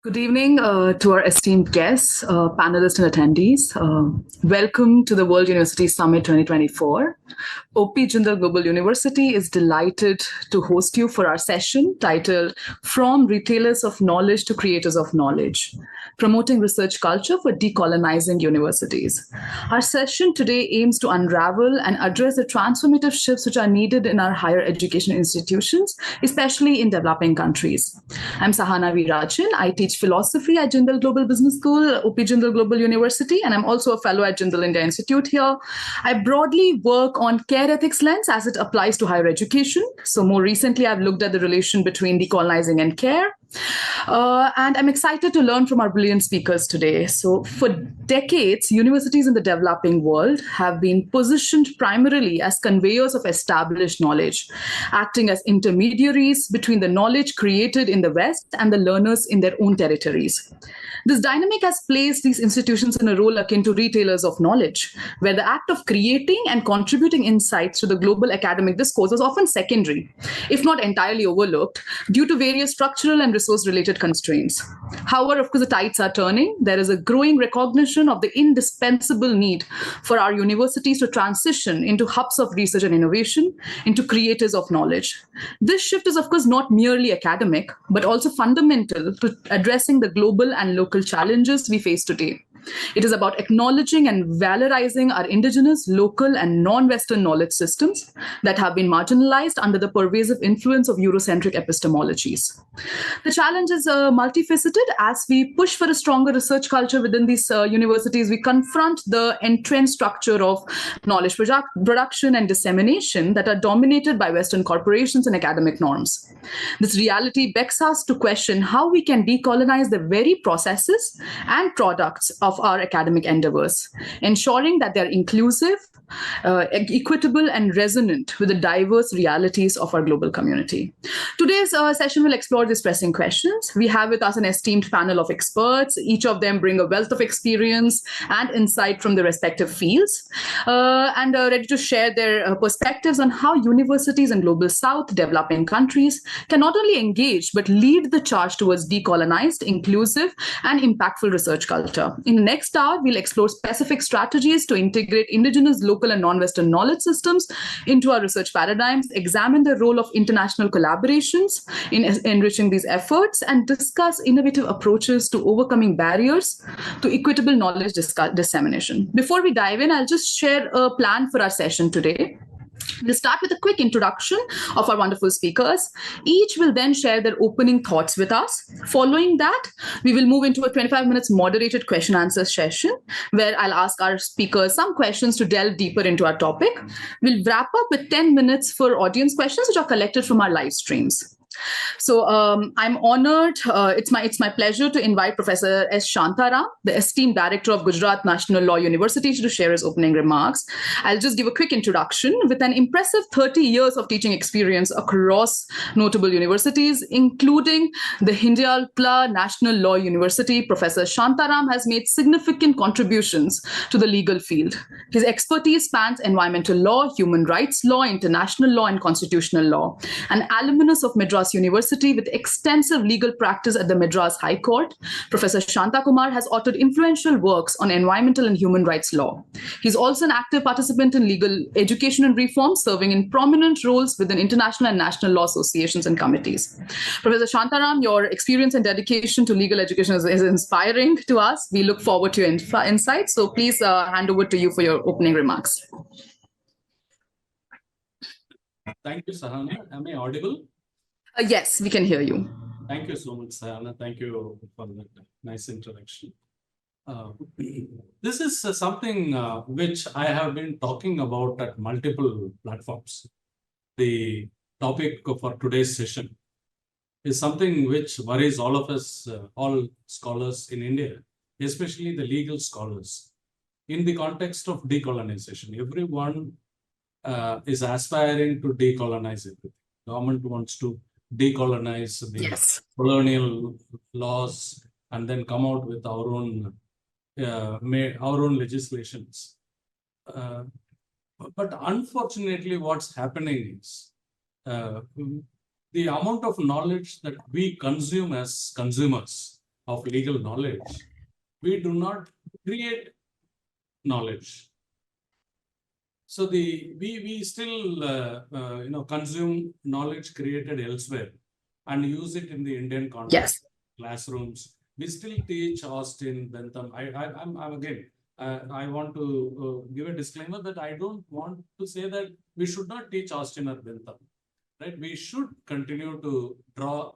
Good evening to our esteemed guests, panelists, and attendees. Welcome to the World University Summit 2024. OP Jindal Global University is delighted to host you for our session titled From Retailers of Knowledge to Creators of Knowledge, Promoting Research Culture for Decolonizing Universities. Our session today aims to unravel and address the transformative shifts which are needed in our higher education institutions, especially in developing countries. I'm Sahana Virachin. I teach philosophy at Jindal Global Business School, OP Jindal Global University, and I'm also a fellow at Jindal India Institute here. I broadly work on care ethics lens as it applies to higher education. So more recently, I've looked at the relation between decolonizing and care. And I'm excited to learn from our brilliant speakers today. So for decades, universities in the developing world have been positioned primarily as conveyors of established knowledge, acting as intermediaries between the knowledge created in the West and the learners in their own territories. This dynamic has placed these institutions in a role akin to retailers of knowledge, where the act of creating and contributing insights to the global academic discourse was often secondary, if not entirely overlooked, due to various structural and resource-related constraints. However, of course, the tides are turning. There is a growing recognition of the indispensable need for our universities to transition into hubs of research and innovation, into creators of knowledge. This shift is, of course, not merely academic, but also fundamental to addressing the global and local challenges we face today. It is about acknowledging and valorizing our indigenous, local, and non-Western knowledge systems that have been marginalized under the pervasive influence of Eurocentric epistemologies. The challenge is multifaceted. As we push for a stronger research culture within these universities, we confront the entrenched structure of knowledge production and dissemination that are dominated by Western corporations and academic norms. This reality begs us to question how we can decolonize the very processes and products of our academic endeavors, ensuring that they're inclusive, equitable, and resonant with the diverse realities of our global community. Today's session will explore these pressing questions. We have with us an esteemed panel of experts. Each of them bring a wealth of experience and insight from the respective fields, and are ready to share their perspectives on how universities in global South developing countries can not only engage but lead the charge towards decolonized, inclusive, and impactful research culture. In the next hour, we'll explore specific strategies to integrate indigenous, local, and non-Western knowledge systems into our research paradigms, examine the role of international collaborations in enriching these efforts, and discuss innovative approaches to overcoming barriers to equitable knowledge dissemination. Before we dive in, I'll just share a plan for our session today. We'll start with a quick introduction of our wonderful speakers. Each will then share their opening thoughts with us. Following that, we will move into a 25 minutes moderated question answer session where I'll ask our speakers some questions to delve deeper into our topic. We'll wrap up with 10 minutes for audience questions which are collected from our live streams. So I'm honored. It's my pleasure to invite Professor S. Shantaram, the esteemed director of Gujarat National Law University, to share his opening remarks. I'll just give a quick introduction. With an impressive 30 years of teaching experience across notable universities, including the Hindyalpla National Law University, Professor Shantaram has made significant contributions to the legal field. His expertise spans environmental law, human rights law, international law, and constitutional law. An alumnus of Madras University with extensive legal practice at the Madras High Court, Professor Shanta Kumar has authored influential works on environmental and human rights law. He's also an active participant in legal education and reform, serving in prominent roles within international and national law associations and committees. Professor Shantaram, your experience and dedication to legal education is inspiring to us. We look forward to your insights. So please hand over to you for your opening remarks. Thank you, Sahana. Am I audible? Yes, we can hear you. Thank you so much, Sahana. Thank you for that nice introduction. This is something which I have been talking about at multiple platforms. The topic for today's session is something which worries all of us, all scholars in India, especially the legal scholars. In the context of decolonization, everyone is aspiring to decolonize everything. Government wants to decolonize the colonial laws and then come out with our own legislations. But unfortunately, what's happening is the amount of knowledge that we consume as consumers of legal knowledge, we do not create knowledge. So we still consume knowledge created elsewhere and use it in the Indian context, classrooms. We still teach Austin, Bentham. I'm again. I want to give a disclaimer that I don't want to say that we should not teach Austin or Bentham. Right? We should continue to draw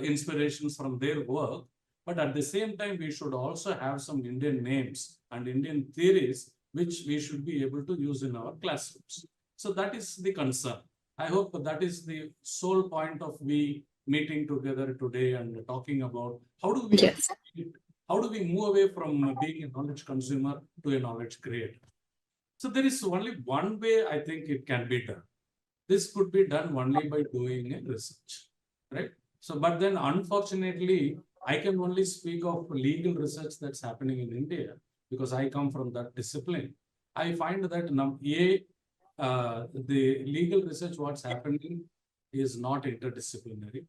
inspirations from their work, but at the same time, we should also have some Indian names and Indian theories which we should be able to use in our classrooms. So that is the concern. I hope that is the sole point of we meeting together today and talking about how do we move away from being a knowledge consumer to a knowledge creator. So there is only one way I think it can be done. This could be done only by doing a research, right? So, but then unfortunately, I can only speak of legal research that's happening in India because I come from that discipline. I find that the legal research what's happening is not interdisciplinary,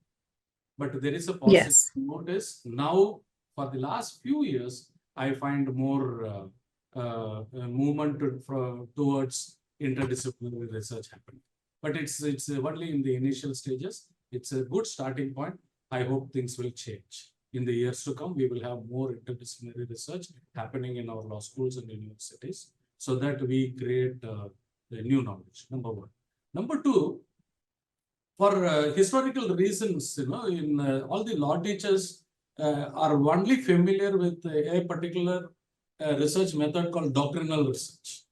but there is a positive notice. Now, for the last few years, I find more movement towards interdisciplinary research happening. But it's only in the initial stages. It's a good starting point. I hope things will change. In the years to come, we will have more interdisciplinary research happening in our law schools and universities so that we create new knowledge, number one. Number two, for historical reasons, in all the law teachers are only familiar with a particular research method called doctrinal research.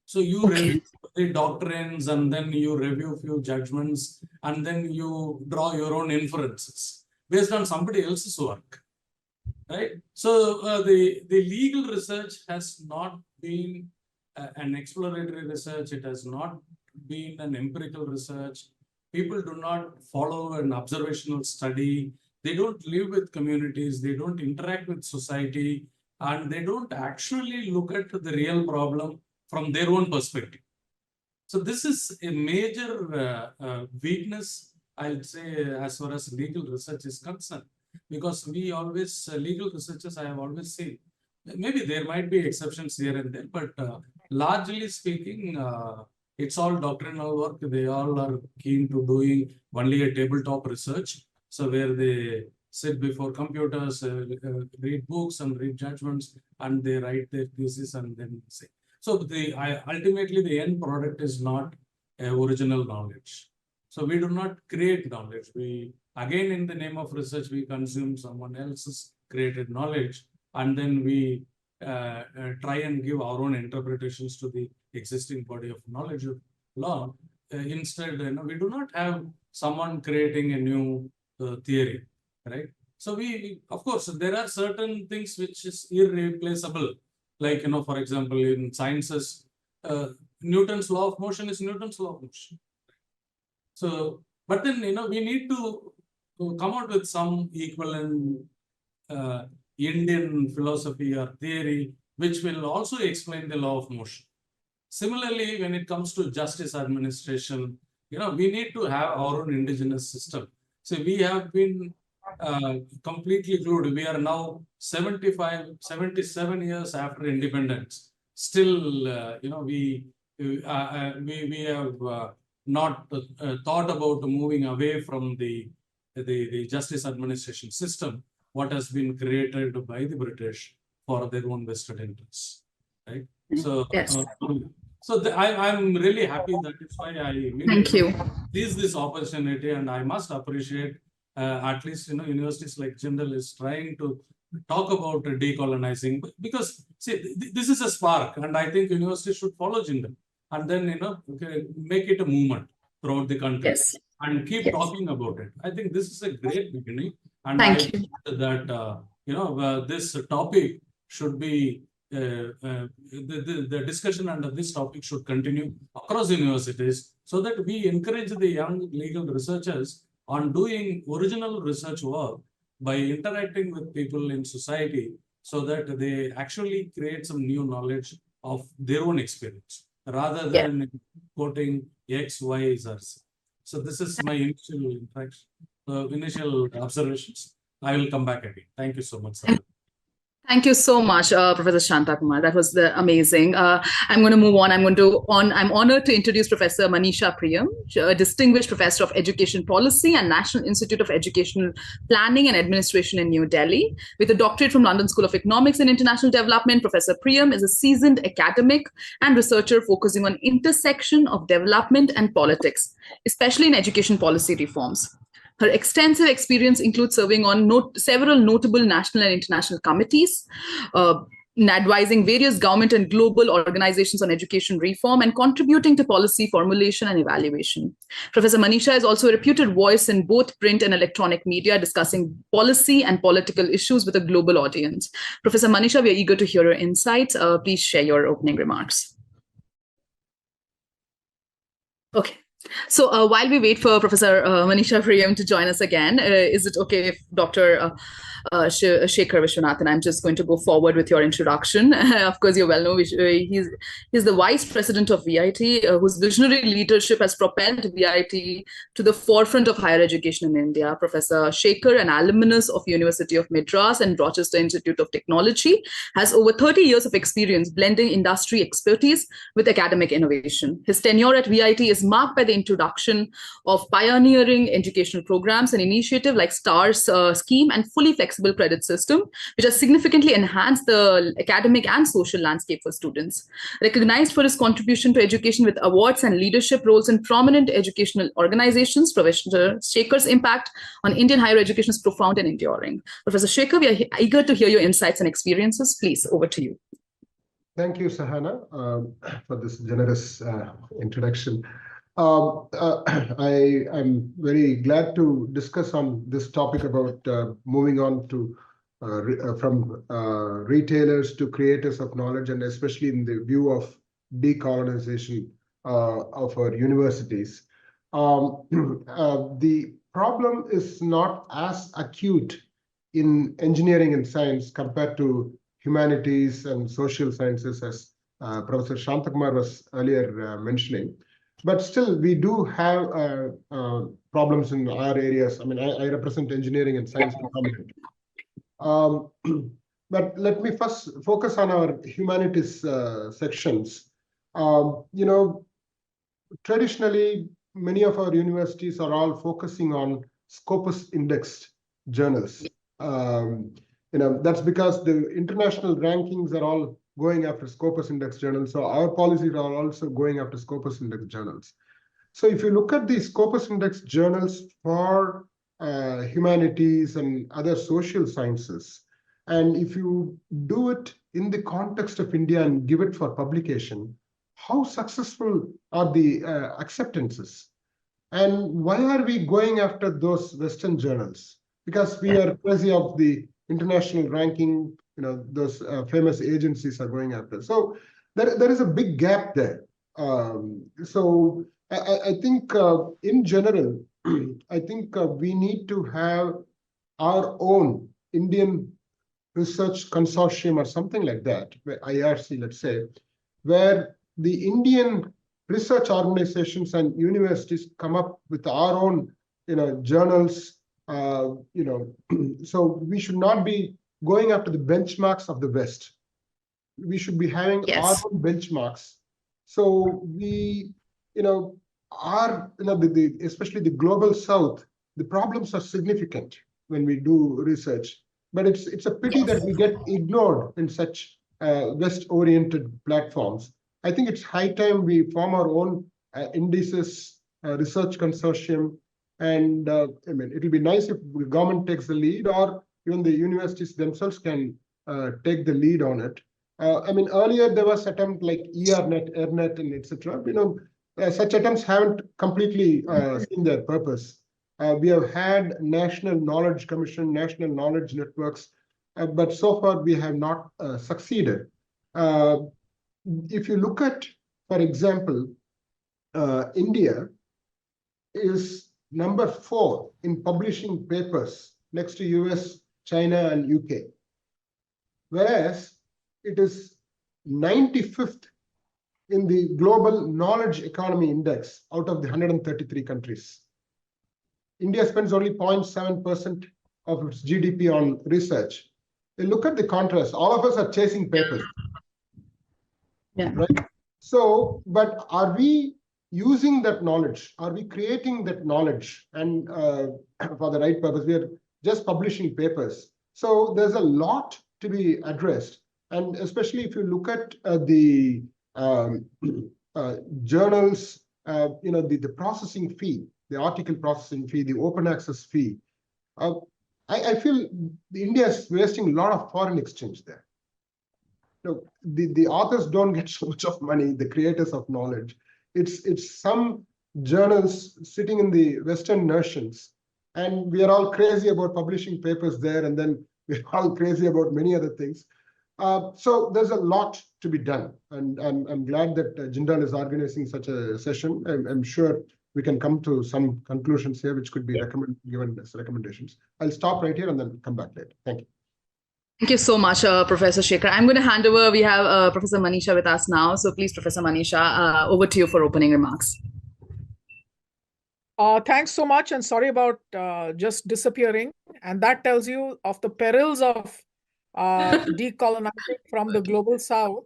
So you review the doctrines and then you review a few judgments and then you draw your own inferences based on somebody else's work, right? So the legal research has not been an exploratory research. It has not been an empirical research. People do not follow an observational study. They don't live with communities. They don't interact with society. And they don't actually look at the real problem from their own perspective. So this is a major weakness, I'd say, as far as legal research is concerned, because we always, legal researchers, I have always seen, maybe there might be exceptions here and there, but largely speaking, it's all doctrinal work. They all are keen to doing only a tabletop research. So where they sit before computers, read books and read judgments, and they write their thesis and then say. So ultimately the end product is not original knowledge. So we do not create knowledge. We, again, in the name of research, we consume someone else's created knowledge, and then we try and give our own interpretations to the existing body of knowledge of law. Instead, we do not have someone creating a new theory, right? So we, of course, there are certain things which is irreplaceable. Like, for example, in sciences, Newton's law of motion is Newton's law of motion. So, but then, we need to come out with some equivalent Indian philosophy or theory, which will also explain the law of motion. Similarly, when it comes to justice administration, we need to have our own indigenous system. So we have been completely glued. We are now 77 years after independence. Still, we have not thought about moving away from the justice administration system, what has been created by the British for their own vested interests, right? So, I'm really happy. That is why I immediately seize this opportunity, and I must appreciate at least universities like Jindal is trying to talk about decolonizing, because see, this is a spark, and I think universities should follow Jindal and then make it a movement throughout the country and keep talking about it. I think this is a great beginning, and I think that this topic should be the discussion under this topic should continue across universities so that we encourage the young legal researchers on doing original research work by interacting with people in society so that they actually create some new knowledge of their own experience rather than quoting X, Y, Z. So this is my initial observations. I will come back again. Thank you so much, sir. Thank you so much, Professor Shanta Kumar. That was amazing. I'm going to move on. I'm honored to introduce Professor Manisha Priyam, a distinguished professor of education policy and National Institute of Educational Planning and Administration in New Delhi. With a doctorate from London School of Economics and International Development, Professor Priyam is a seasoned academic and researcher focusing on intersection of development and politics, especially in education policy reforms. Her extensive experience includes serving on several notable national and international committees, advising various government and global organizations on education reform, and contributing to policy formulation and evaluation. Professor Manisha is also a reputed voice in both print and electronic media, discussing policy and political issues with a global audience. Professor Manisha, we are eager to hear your insights. Please share your opening remarks. Okay. So while we wait for Professor Manisha Priyam to join us again, is it okay if Dr. Sekar Viswanathan, I'm just going to go forward with your introduction. Of course, you're well known. He's the Vice President of VIT, whose visionary leadership has propelled VIT to the forefront of higher education in India. Professor Sekar, an alumnus of University of Madras and Rochester Institute of Technology, has over 30 years of experience blending industry expertise with academic innovation. His tenure at VIT is marked by the introduction of pioneering educational programs and initiative like STARS scheme and fully flexible credit system, which has significantly enhanced the academic and social landscape for students. Recognized for his contribution to education with awards and leadership roles in prominent educational organizations, Professor Sekar's impact on Indian higher education is profound and enduring. Professor Sekar, we are eager to hear your insights and experiences. Please, over to you. Thank you, Sahana, for this generous introduction. I'm very glad to discuss on this topic about moving on to from retailers to creators of knowledge, and especially in the view of decolonization of our universities. The problem is not as acute in engineering and science compared to humanities and social sciences, as Professor Shantakumar was earlier mentioning. But still, we do have problems in our areas. I mean, I represent engineering and science predominantly. But let me first focus on our humanities sections. Traditionally, many of our universities are all focusing on Scopus indexed journals. That's because the international rankings are all going after Scopus index journals. So our policies are also going after Scopus index journals. So if you look at the Scopus index journals for humanities and other social sciences, and if you do it in the context of India and give it for publication, how successful are the acceptances? And why are we going after those Western journals? Because we are crazy of the international ranking, those famous agencies are going after. So there is a big gap there. So I think in general, I think we need to have our own Indian research consortium or something like that, IRC, let's say, where the Indian research organizations and universities come up with our own, journals. So we should not be going after the benchmarks of the West. We should be having our own benchmarks. So we, especially the global South, the problems are significant when we do research. But it's a pity that we get ignored in such West-oriented platforms. I think it's high time we form our own indices research consortium. And it'll be nice if the government takes the lead, or even the universities themselves can take the lead on it. Earlier there was attempt like ERNet, ERNet, and etc. Such attempts haven't completely seen their purpose. We have had National Knowledge Commission, National Knowledge Networks, but so far we have not succeeded. If you look at, for example, India is number 4 in publishing papers next to US, China, and UK, whereas it is 95th in the Global Knowledge Economy Index out of the 133 countries. India spends only 0.7% of its GDP on research. You look at the contrast. All of us are chasing papers, right? So, but are we using that knowledge? Are we creating that knowledge and for the right purpose? We are just publishing papers. So there's a lot to be addressed, and especially if you look at the journals, the processing fee, the article processing fee, the open access fee. I feel India is wasting a lot of foreign exchange there. The authors don't get so much of money, the creators of knowledge. It's some journals sitting in the Western nations, and we are all crazy about publishing papers there, and then we're all crazy about many other things. So there's a lot to be done, and I'm glad that Jindal is organizing such a session. I'm sure we can come to some conclusions here, which could be given as recommendations. I'll stop right here and then come back later. Thank you. Thank you so much, Professor Sekar. I'm going to hand over. We have Professor Manisha with us now. So please, Professor Manisha, over to you for opening remarks. Thanks so much, and sorry about just disappearing. And that tells you of the perils of decolonizing from the global south.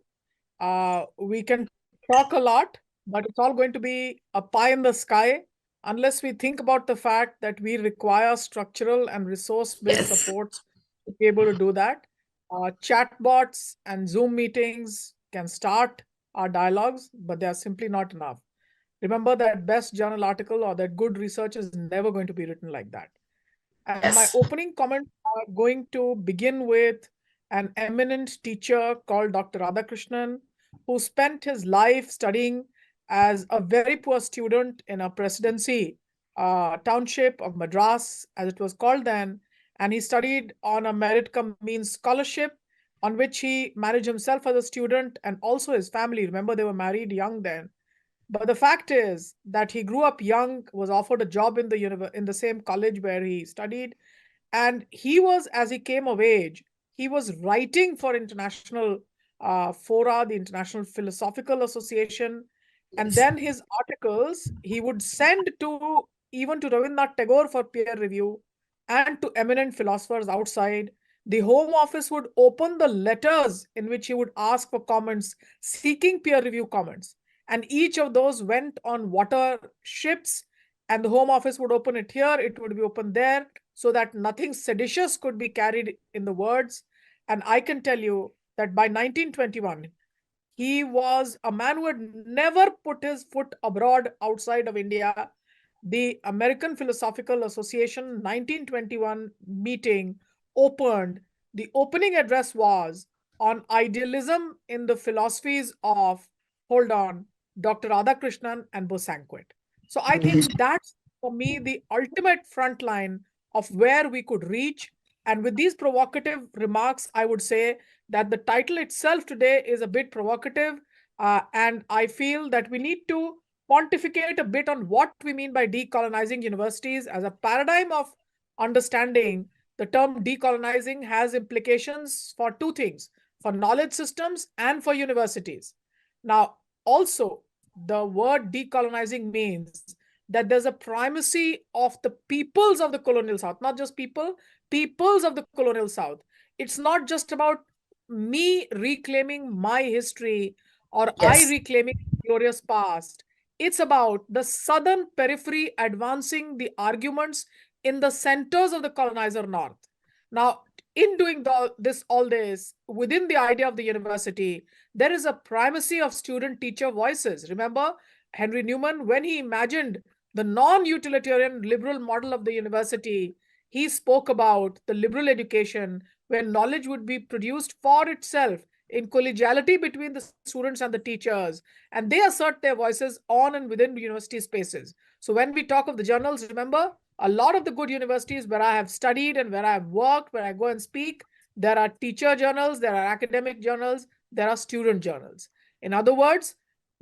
We can talk a lot, but it's all going to be a pie in the sky unless we think about the fact that we require structural and resource-based supports to be able to do that. Chatbots and Zoom meetings can start our dialogues, but they are simply not enough. Remember that best journal article or that good research is never going to be written like that. And my opening comments are going to begin with an eminent teacher called Dr. Radhakrishnan, who spent his life studying as a very poor student in a presidency township of Madras, as it was called then. And he studied on a merit cum means scholarship, on which he managed himself as a student and also his family. Remember, they were married young then. But the fact is that he grew up young, was offered a job in the same college where he studied. And he was, as he came of age, he was writing for international fora, the International Philosophical Association. And then his articles, he would send to even to Rabindranath Tagore for peer review and to eminent philosophers outside. The Home Office would open the letters in which he would ask for comments, seeking peer review comments. And each of those went on water ships, and the Home Office would open it here, it would be open there, so that nothing seditious could be carried in the words. And I can tell you that by 1921, he was a man who had never put his foot abroad outside of India. The American Philosophical Association 1921 meeting opened. The opening address was on idealism in the philosophies of, hold on, Dr. Radhakrishnan and Bosanquet. So I think that's, for me, the ultimate front line of where we could reach. And with these provocative remarks, I would say that the title itself today is a bit provocative. And I feel that we need to pontificate a bit on what we mean by decolonizing universities as a paradigm of understanding. The term decolonizing has implications for two things, for knowledge systems and for universities. Now, also, the word decolonizing means that there's a primacy of the peoples of the colonial South, not just peoples of the colonial South. It's not just about me reclaiming my history or I reclaiming the glorious past. It's about the southern periphery advancing the arguments in the centers of the colonizer North. Now, in doing all this, within the idea of the university, there is a primacy of student-teacher voices. Remember, Henry Newman, when he imagined the non-utilitarian liberal model of the university, he spoke about the liberal education where knowledge would be produced for itself in collegiality between the students and the teachers, and they assert their voices on and within university spaces. So when we talk of the journals, remember, a lot of the good universities where I have studied and where I have worked, where I go and speak, there are teacher journals, there are academic journals, there are student journals. In other words,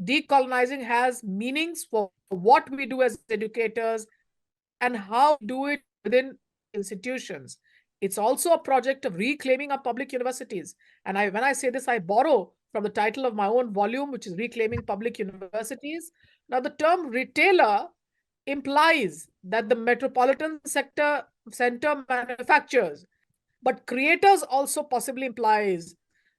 decolonizing has meanings for what we do as educators and how we do it within institutions. It's also a project of reclaiming our public universities. And when I say this, I borrow from the title of my own volume, which is Reclaiming Public Universities. Now, the term retailer implies that the metropolitan center manufactures, but creators also possibly implies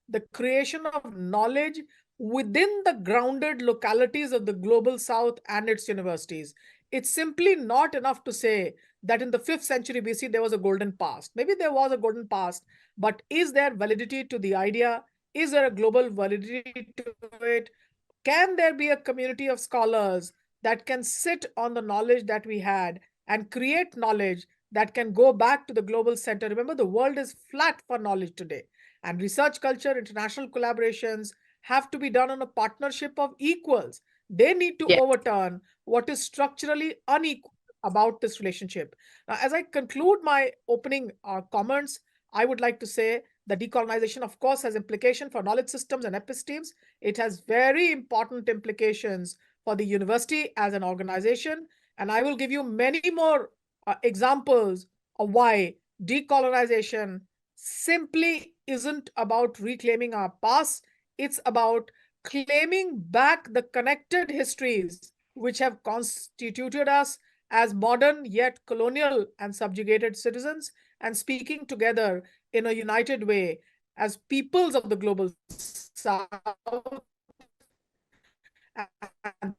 the creation of knowledge within the grounded localities of the global south and its universities. It's simply not enough to say that in the 5th century BC there was a golden past. Maybe there was a golden past, but is there validity to the idea? Is there a global validity to it? Can there be a community of scholars that can sit on the knowledge that we had and create knowledge that can go back to the global center? Remember, the world is flat for knowledge today, and research culture, international collaborations have to be done on a partnership of equals. They need to Yes. overturn what is structurally unequal about this relationship. Now, as I conclude my opening comments, I would like to say that decolonization, of course, has implication for knowledge systems and epistemes. It has very important implications for the university as an organization. And I will give you many more examples of why decolonization simply isn't about reclaiming our past. It's about claiming back the connected histories which have constituted us as modern yet colonial and subjugated citizens, and speaking together in a united way as peoples of the global south. And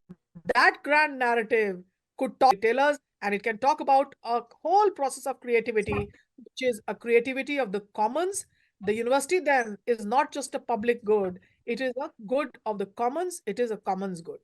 that grand narrative could talk to retailers, and it can talk about a whole process of creativity, which is a creativity of the commons. The university then is not just a public good, it is a good of the commons, it is a commons good.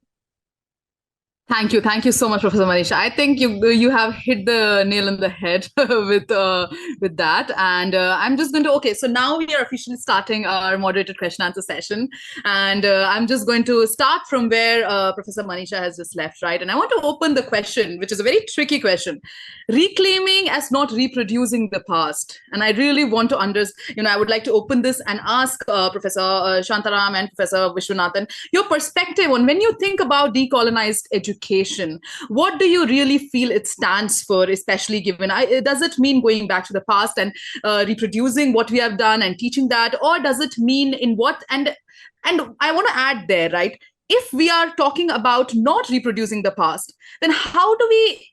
Thank you so much, Professor Manisha. I think you have hit the nail on the head with that. And I'm just going to so now we are officially starting our moderated question answer session, and I'm just going to start from where Professor Manisha has just left, right? And I want to open the question, which is a very tricky question: reclaiming as not reproducing the past. And I really want to I would like to open this and ask Professor Shantaram and Professor Viswanathan your perspective on when you think about decolonized education. What do you really feel it stands for, especially given, does it mean going back to the past and reproducing what we have done and teaching that, or does it mean in what, and I want to add there, right, if we are talking about not reproducing the past, then how do we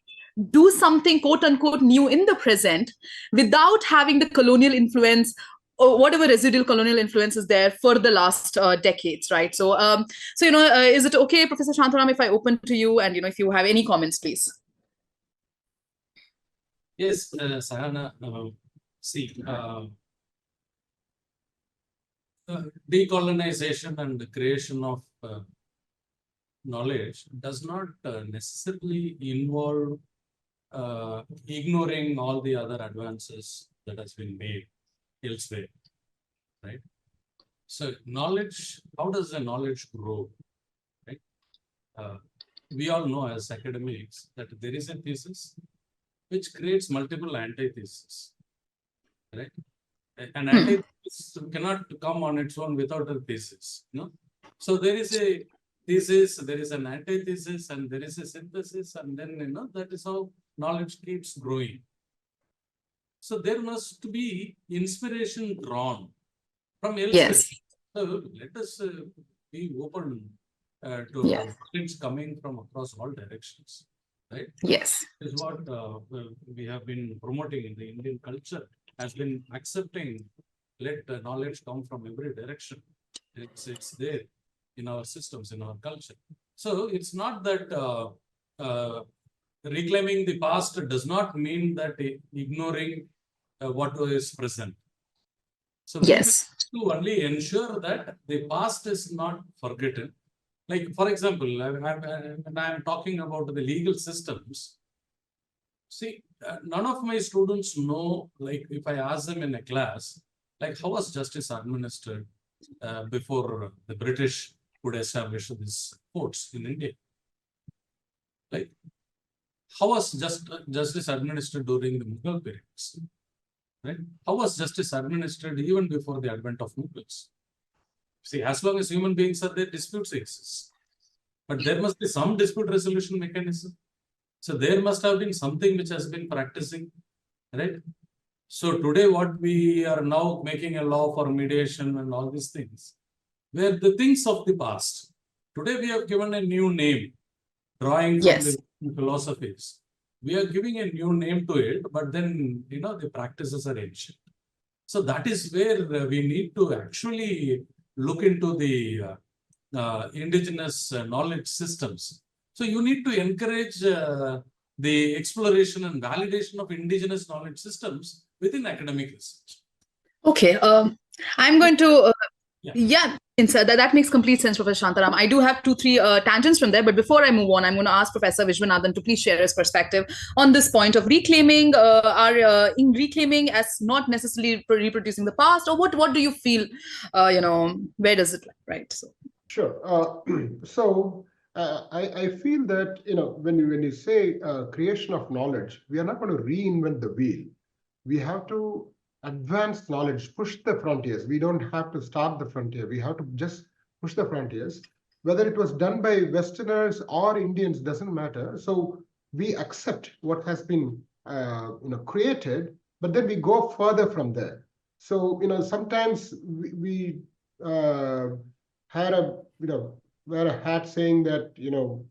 do something quote unquote new in the present without having the colonial influence or whatever residual colonial influence is there for the last decades, right? So, is it okay, Professor Shantaram, if I open to you, and if you have any comments, please? Yes, Sahana. Decolonization and the creation of knowledge does not necessarily involve ignoring all the other advances that has been made elsewhere, right? So knowledge, how does the knowledge grow, right? We all know as academics that there is a thesis which creates multiple antitheses, right? An antithesis cannot come on its own without a thesis, So there is a thesis, there is an antithesis, and there is a synthesis, and then, that is how knowledge keeps growing. So there must be inspiration drawn from elsewhere. Yes. So let us be open to things coming from across all directions, right? Yes. This is what we have been promoting in the Indian culture, has been accepting, let knowledge come from every direction. It's there in our systems, in our culture. So it's not that reclaiming the past does not mean that ignoring what is present. So we have to only ensure that the past is not forgotten. Like, for example, when I'm talking about the legal systems, see, none of my students know, like if I ask them in a class, like how was justice administered before the British would establish these courts in India? Like, how was justice administered during the Mughal periods? Right? How was justice administered even before the advent of Mughals? See, as long as human beings are there, disputes exist. But there must be some dispute resolution mechanism. So there must have been something which has been practicing, right? So today what we are now making a law for mediation and all these things, were the things of the past. Today we have given a new name, drawing from the philosophies. We are giving a new name to it, but then, the practices are ancient. So that is where we need to actually look into the indigenous knowledge systems. So you need to encourage the exploration and validation of indigenous knowledge systems within academic research. Okay, I'm going to, Yeah. that makes complete sense, Professor Shantaram. I do have 2-3 tangents from there, but before I move on, I'm going to ask Professor Viswanathan to please share his perspective on this point of reclaiming, in reclaiming as not necessarily reproducing the past, or what do you feel, where does it lie, right? So. Sure. I feel that, when you say creation of knowledge, we are not going to reinvent the wheel. We have to advance knowledge, push the frontiers. We don't have to start the frontier. We have to just push the frontiers. Whether it was done by Westerners or Indians doesn't matter. So we accept what has been created, but then we go further from there. So sometimes we had wear a hat saying that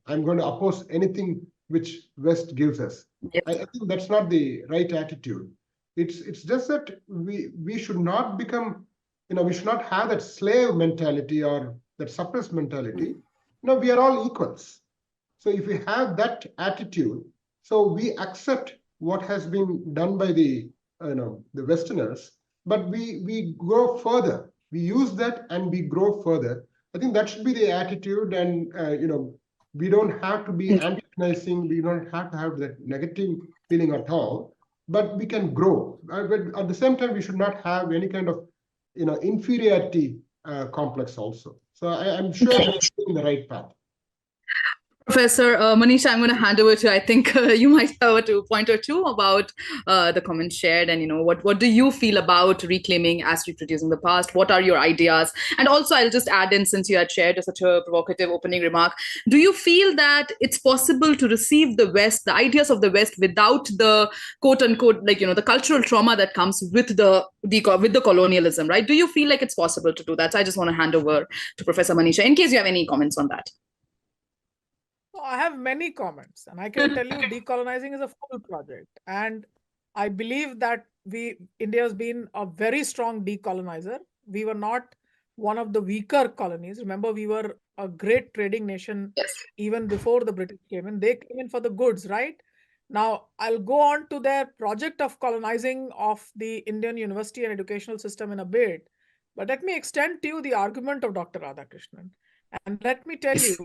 I'm going to oppose anything which West gives us. Yep. I think that's not the right attitude. It's just that we should not become, we should not have that slave mentality or that suppressed mentality. No, we are all equals. So if we have that attitude, so we accept what has been done by the Westerners, but we grow further. We use that and we grow further. I think that should be the attitude, and we don't have to be antagonizing. We don't have to have that negative feeling at all. But we can grow. But at the same time, we should not have any kind of inferiority complex also. So I'm sure we're in the right path. Professor Manisha, I'm going to hand over to, I think you might have a point or two about the comments shared, and what do you feel about reclaiming as reproducing the past? What are your ideas? And also, I'll just add in, since you had shared such a provocative opening remark, do you feel that it's possible to receive the West, the ideas of the West, without the quote unquote, the cultural trauma that comes with the colonialism, right? Do you feel like it's possible to do that? So I just want to hand over to Professor Manisha in case you have any comments on that. I have many comments, and I can tell you decolonizing is a full project. And I believe that India has been a very strong decolonizer. We were not one of the weaker colonies. Remember, we were a great trading nation even before the British came in. They came in for the goods, right? Now, I'll go on to their project of colonizing of the Indian university and educational system in a bit. But let me extend to you the argument of Dr. Radhakrishnan. And let me tell you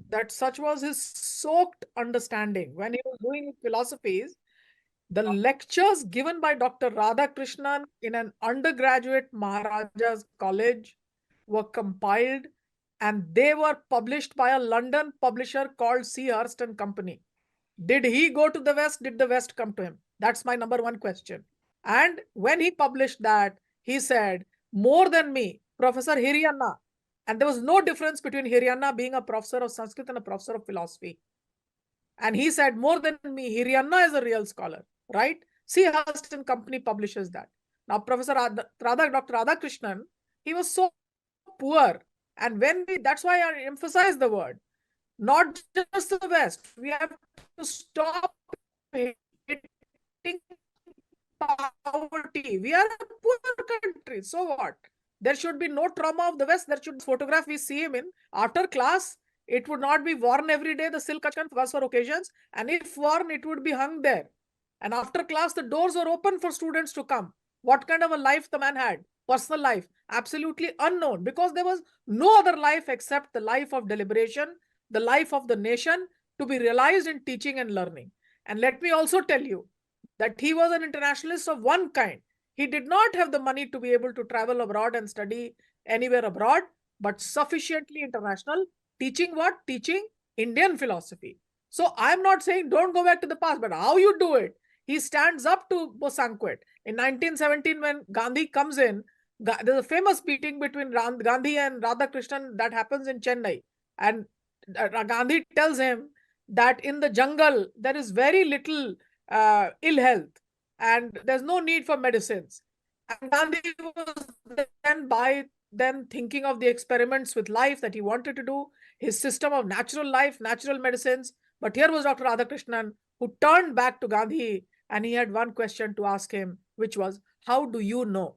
that such was his soaked understanding. When he was doing his philosophies, the lectures given by Dr. Radhakrishnan in an undergraduate Maharaja's college were compiled, and they were published by a London publisher called C. Hurst and Company. Did he go to the West? Did the West come to him? That's my number one question. And when he published that, he said, more than me, Professor Hiriyanna. And there was no difference between Hiriyanna being a professor of Sanskrit and a professor of philosophy. And he said, more than me, Hiriyanna is a real scholar, right? C. Hurst and Company publishes that. Now, Professor Dr. Radhakrishnan, he was so poor. And that's why I emphasize the word, not just the West. We have to stop hating poverty. We are a poor country. So what? There should be no trauma of the West. There should be photograph we see him in. After class, it would not be worn every day. The silk kachkan was for occasions. And if worn, it would be hung there. And after class, the doors were open for students to come. What kind of a life the man had? Personal life. Absolutely unknown. Because there was no other life except the life of deliberation, the life of the nation to be realized in teaching and learning. And let me also tell you that he was an internationalist of one kind. He did not have the money to be able to travel abroad and study anywhere abroad, but sufficiently international. Teaching what? Teaching Indian philosophy. So I'm not saying don't go back to the past, but how you do it? He stands up to Bosanquet. In 1917, when Gandhi comes in, there's a famous meeting between Gandhi and Radhakrishnan that happens in Chennai. And Gandhi tells him that in the jungle, there is very little ill health and there's no need for medicines. And Gandhi was then thinking of the experiments with life that he wanted to do, his system of natural life, natural medicines, But here was Dr. Radhakrishnan, who turned back to Gandhi, and he had one question to ask him, which was, how do you know?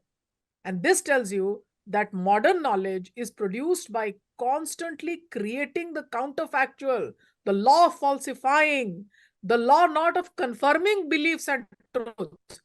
And this tells you that modern knowledge is produced by constantly creating the counterfactual, the law of falsifying, the law not of confirming beliefs and truths.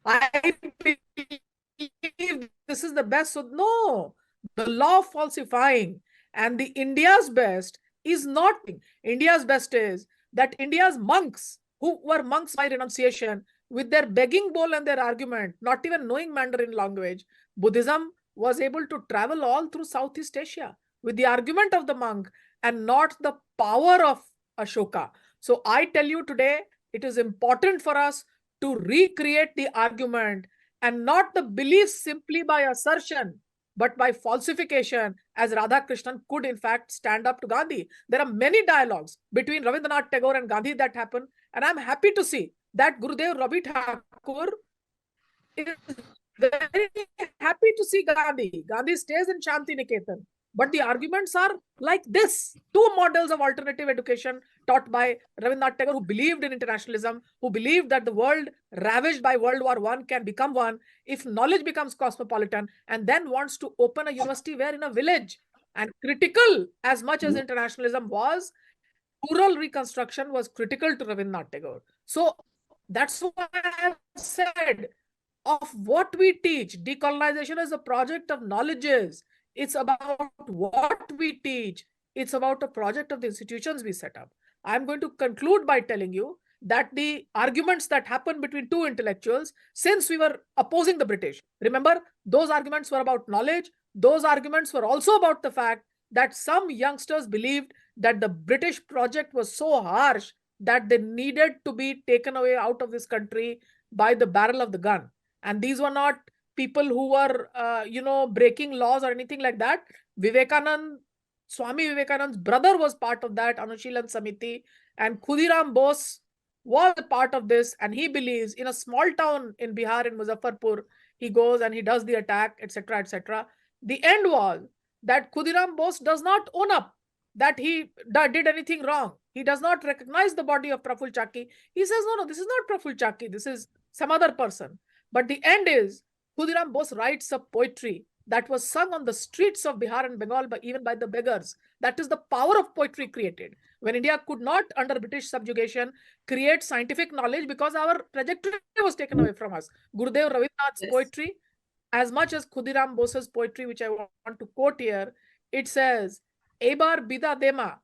I believe this is the best. So no, the law of falsifying. And the India's best is not, India's best is that India's monks, who were monks by renunciation, with their begging bowl and their argument, not even knowing Mandarin language, Buddhism was able to travel all through Southeast Asia with the argument of the monk and not the power of Ashoka. So I tell you today, it is important for us to recreate the argument and not the beliefs simply by assertion, but by falsification, as Radhakrishnan could in fact stand up to Gandhi. There are many dialogues between Rabindranath Tagore and Gandhi that happen, and I'm happy to see that Gurudev Ravi Thakur is very happy to see Gandhi. Gandhi stays in Shanti Niketan. But the arguments are like this. Two models of alternative education taught by Rabindranath Tagore, who believed in internationalism, who believed that the world ravaged by World War I can become one if knowledge becomes cosmopolitan, and then wants to open a university where in a village. And critical, as much as internationalism was, rural reconstruction was critical to Rabindranath Tagore. So that's why I have said, of what we teach, decolonization is a project of knowledges. It's about what we teach. It's about a project of the institutions we set up. I'm going to conclude by telling you that the arguments that happened between two intellectuals, since we were opposing the British, remember, those arguments were about knowledge. Those arguments were also about the fact that some youngsters believed that the British project was so harsh that they needed to be taken away out of this country by the barrel of the gun. And these were not people who were, breaking laws or anything like that. Swami Vivekanand's brother was part of that Anushilan Samiti, and Khudiram Bose was a part of this, and he believes in a small town in Bihar, in Muzaffarpur, he goes and he does the attack, etc., etc. The end was that Khudiram Bose does not own up that he did anything wrong. He does not recognize the body of Praful Chaki. He says, no, this is not Praful Chaki. This is some other person. But the end is, Khudiram Bose writes a poetry that was sung on the streets of Bihar and Bengal, even by the beggars. That is the power of poetry created. When India could not, under British subjugation, create scientific knowledge because our trajectory was taken away from us. Gurudev Rabindranath's poetry, as much as Khudiram Bose's poetry, which I want to quote here, it says, Ebar Bida Dema,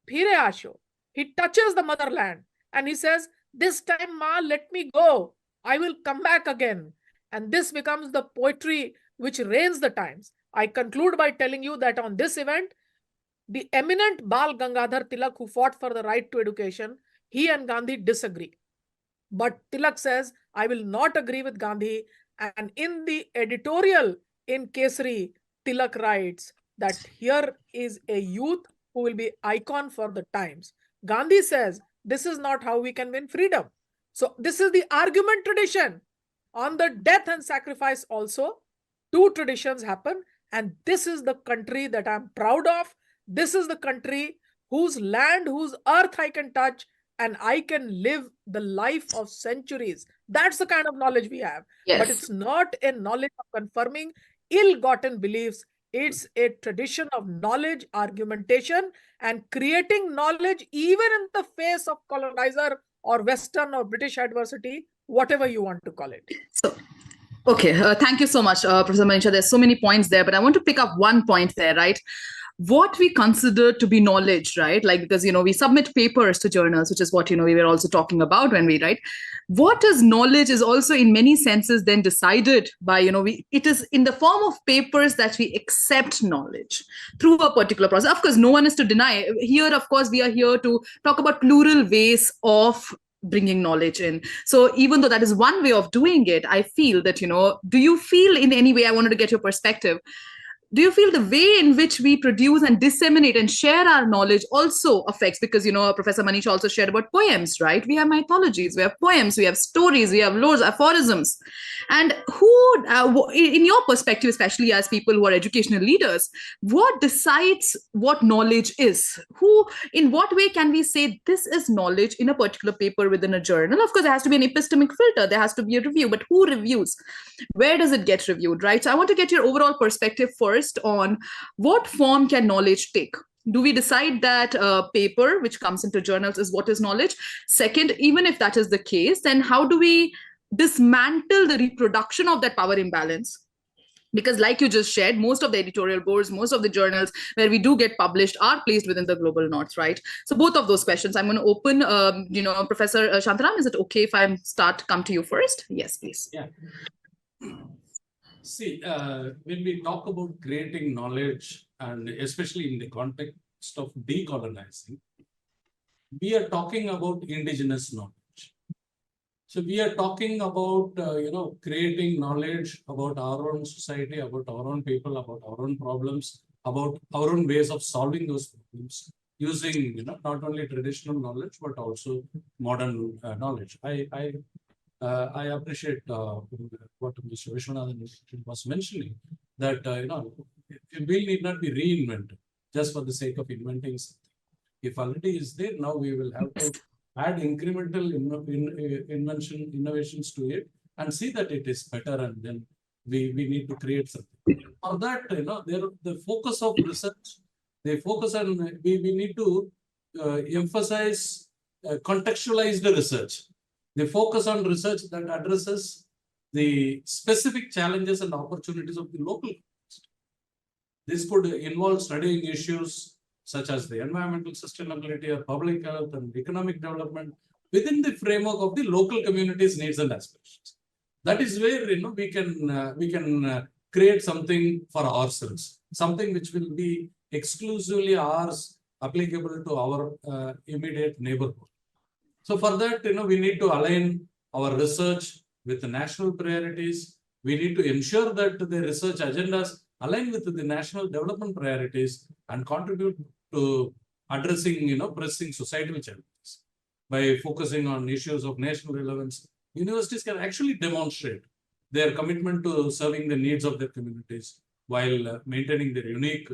Phire Asho. He touches the motherland and he says, this time, Ma, let me go. I will come back again. And this becomes the poetry which reigns the times. I conclude by telling you that on this event, the eminent Bal Gangadhar Tilak, who fought for the right to education, he and Gandhi disagree. But Tilak says, I will not agree with Gandhi. And in the editorial in Kesari, Tilak writes that here is a youth who will be icon for the times. Gandhi says, this is not how we can win freedom. So this is the argument tradition. On the death and sacrifice also, two traditions happen. And this is the country that I'm proud of. This is the country whose land, whose earth I can touch, and I can live the life of centuries. That's the kind of knowledge we have. Yes. But it's not a knowledge of confirming ill-gotten beliefs. It's a tradition of knowledge, argumentation, and creating knowledge even in the face of colonizer or Western or British adversity, whatever you want to call it. So, okay, thank you so much, Professor Manisha. There's so many points there, but I want to pick up one point there, right? What we consider to be knowledge, right? Like, because, we submit papers to journals, which is what, we were also talking about when we write. What is knowledge is also in many senses then decided by, it is in the form of papers that we accept knowledge through a particular process. Of course, no one is to deny. Here, of course, we are here to talk about plural ways of bringing knowledge in. So even though that is one way of doing it, I feel that, do you feel in any way, I wanted to get your perspective, do you feel the way in which we produce and disseminate and share our knowledge also affects? Because, Professor Manish also shared about poems, right? We have mythologies, we have poems, we have stories, we have lores, aphorisms. And in your perspective, especially as people who are educational leaders, what decides what knowledge is? In what way can we say this is knowledge in a particular paper within a journal? Of course, there has to be an epistemic filter, there has to be a review, but who reviews? Where does it get reviewed, right? So I want to get your overall perspective first on what form can knowledge take. Do we decide that a paper which comes into journals is what is knowledge? Second, even if that is the case, then how do we dismantle the reproduction of that power imbalance? Because like you just shared, most of the editorial boards, most of the journals where we do get published are placed within the global north, right? So both of those questions, I'm going to open, Professor Shantaram, is it okay if I come to you first? Yes, please. Yeah. See, when we talk about creating knowledge, and especially in the context of decolonizing, we are talking about indigenous knowledge. So we are talking about, creating knowledge about our own society, about our own people, about our own problems, about our own ways of solving those problems, using, not only traditional knowledge, but also modern knowledge. I appreciate what Mr. Viswanathan was mentioning, that we need not be reinvented just for the sake of inventing something. If already is there, now we will have to add incremental innovations to it and see that it is better, and then we need to create something. For that, the focus of research, they focus on, we need to emphasize contextualized research. They focus on research that addresses the specific challenges and opportunities of the local context. This could involve studying issues such as the environmental sustainability or public health and economic development within the framework of the local community's needs and aspirations. That is where we can create something for ourselves, something which will be exclusively ours, applicable to our immediate neighborhood. So for that, we need to align our research with the national priorities. We need to ensure that the research agendas align with the national development priorities and contribute to addressing, pressing societal challenges. By focusing on issues of national relevance, universities can actually demonstrate their commitment to serving the needs of their communities while maintaining their unique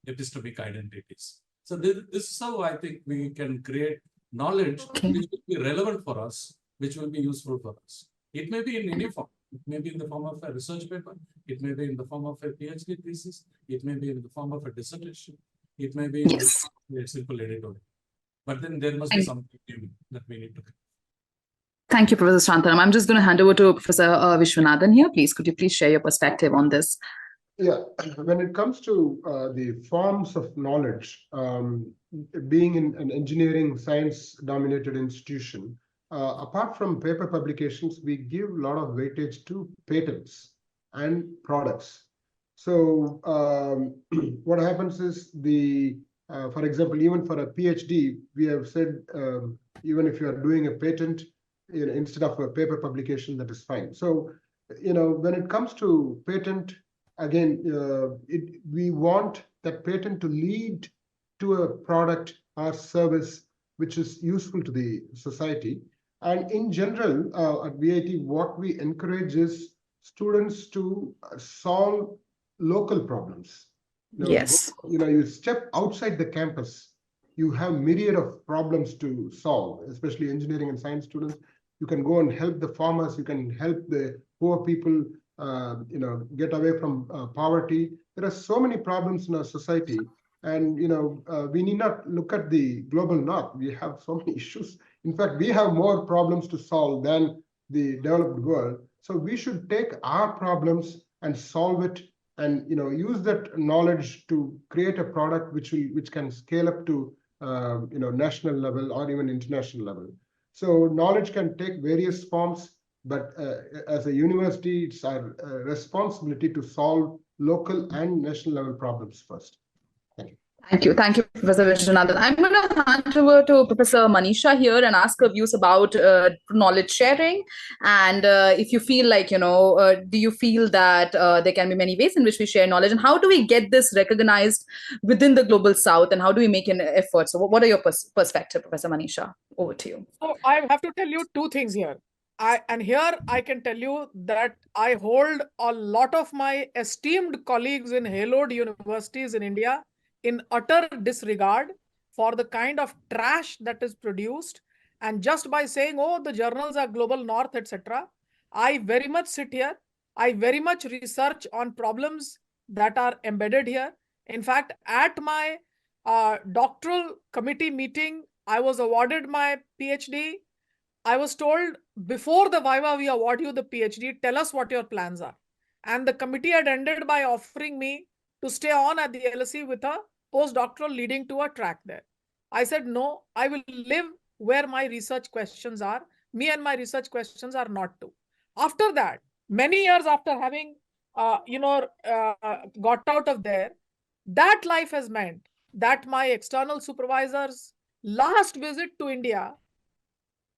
epistemic identities. So this is how I think we can create knowledge which will be relevant for us, which will be useful for us. It may be in any form. It may be in the form of a research paper. It may be in the form of a PhD thesis. It may be in the form of a dissertation. It may be in a simple editorial. But then there must be something new that we need to do. Thank you, Professor Shantaram. I'm just going to hand over to Professor Viswanathan here. Please, could you please share your perspective on this? Yeah, when it comes to the forms of knowledge, being in an engineering science-dominated institution, apart from paper publications, we give a lot of weightage to patents and products. So what happens is for example, even for a PhD, we have said even if you are doing a patent, instead of a paper publication, that is fine. So when it comes to patent, again, we want that patent to lead to a product or service which is useful to the society. And in general, at VIT, what we encourage is students to solve local problems. Yes. You step outside the campus, you have myriad of problems to solve, especially engineering and science students. You can go and help the farmers, you can help the poor people, get away from poverty. There are so many problems in our society, and we need not look at the global north. We have so many issues. In fact, we have more problems to solve than the developed world. So we should take our problems and solve it, and use that knowledge to create a product which can scale up to national level or even international level. So knowledge can take various forms. But as a university, it's our responsibility to solve local and national level problems first. Thank you. Thank you, Professor Viswanathan. I'm going to hand over to Professor Manisha here and ask her views about knowledge sharing. And if you feel like, do you feel that there can be many ways in which we share knowledge, and how do we get this recognized within the global South, and how do we make an effort? So, what are your perspective, Professor Manisha? Over to you. So I have to tell you two things here. Here I can tell you that I hold a lot of my esteemed colleagues in haloed universities in India in utter disregard for the kind of trash that is produced. And just by saying, oh, the journals are global north, etc., I very much sit here. I very much research on problems that are embedded here. In fact, at my doctoral committee meeting, I was awarded my PhD. I was told before the Viva, we award you the PhD, tell us what your plans are. And the committee had ended by offering me to stay on at the LSE with a postdoctoral leading to a track there. I said, no, I will live where my research questions are. Me and my research questions are not to. After that, many years after having, got out of there, that life has meant that my external supervisor's last visit to India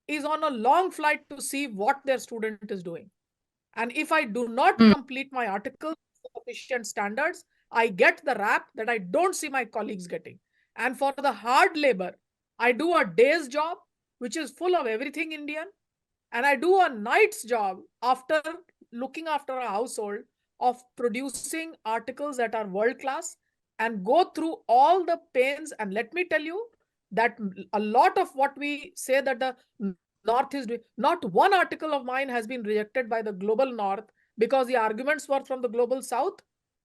is on a long flight to see what their student is doing. And if I do not complete my article to sufficient standards, I get the rap that I don't see my colleagues getting. And for the hard labor, I do a day's job, which is full of everything Indian. And I do a night's job after looking after a household of producing articles that are world class and go through all the pains. And let me tell you that a lot of what we say that the North is doing, not one article of mine has been rejected by the global North because the arguments were from the global South,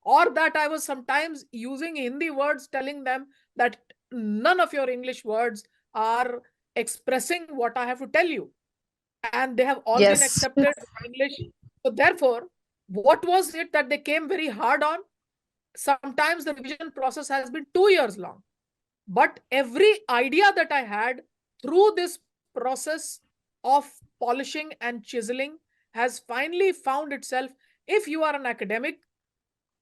or that I was sometimes using Hindi words telling them that none of your English words are expressing what I have to tell you. And they have all been accepted in English. So therefore, what was it that they came very hard on? Sometimes the revision process has been 2 years long. But every idea that I had through this process of polishing and chiseling has finally found itself. If you are an academic,